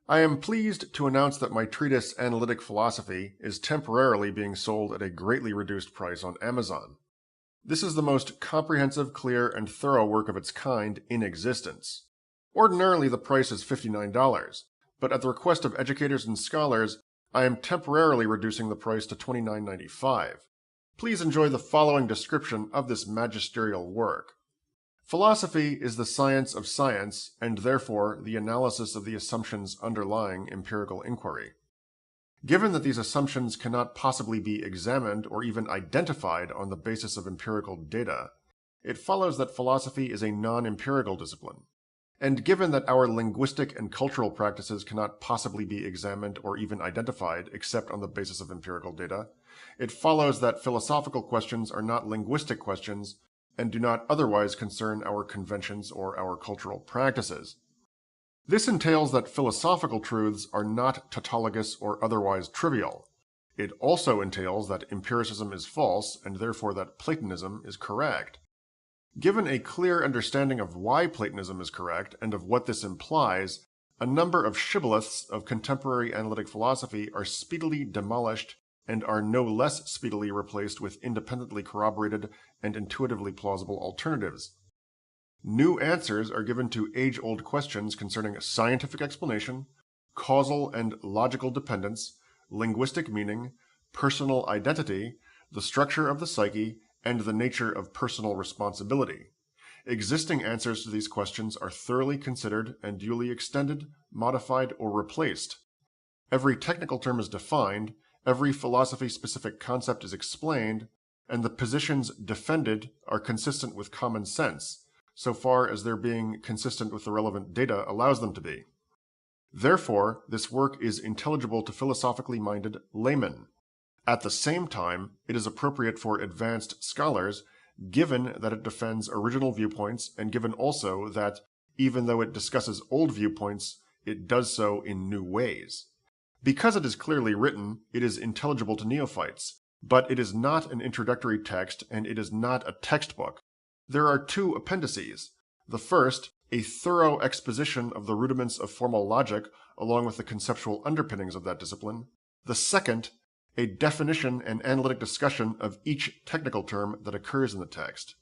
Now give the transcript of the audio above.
I am pleased to announce that my treatise Analytic Philosophy is temporarily being sold at a greatly reduced price on Amazon. This is the most comprehensive, clear, and thorough work of its kind in existence. Ordinarily, the price is $59, but at the request of educators and scholars, I am temporarily reducing the price to $29.95. Please enjoy the following description of this magisterial work. Philosophy is the science of science, and therefore the analysis of the assumptions underlying empirical inquiry. Given that these assumptions cannot possibly be examined or even identified on the basis of empirical data, it follows that philosophy is a non-empirical discipline. And given that our linguistic and cultural practices cannot possibly be examined or even identified except on the basis of empirical data, it follows that philosophical questions are not linguistic questions and do not otherwise concern our conventions or our cultural practices. This entails that philosophical truths are not tautologous or otherwise trivial. It also entails that empiricism is false and therefore that Platonism is correct. Given a clear understanding of why Platonism is correct and of what this implies, a number of shibboleths of contemporary analytic philosophy are speedily demolished and are no less speedily replaced with independently corroborated and intuitively plausible alternatives. New answers are given to age-old questions concerning scientific explanation, causal and logical dependence, linguistic meaning, personal identity, the structure of the psyche, and the nature of personal responsibility. Existing answers to these questions are thoroughly considered and duly extended, modified, or replaced. Every technical term is defined, every philosophy-specific concept is explained, and the positions defended are consistent with common sense, so far as their being consistent with the relevant data allows them to be. Therefore, this work is intelligible to philosophically minded laymen. At the same time, it is appropriate for advanced scholars, given that it defends original viewpoints and given also that, even though it discusses old viewpoints, it does so in new ways. Because it is clearly written, it is intelligible to neophytes, but it is not an introductory text and it is not a textbook. There are two appendices. The first, a thorough exposition of the rudiments of formal logic along with the conceptual underpinnings of that discipline. The second, a definition and analytic discussion of each technical term that occurs in the text.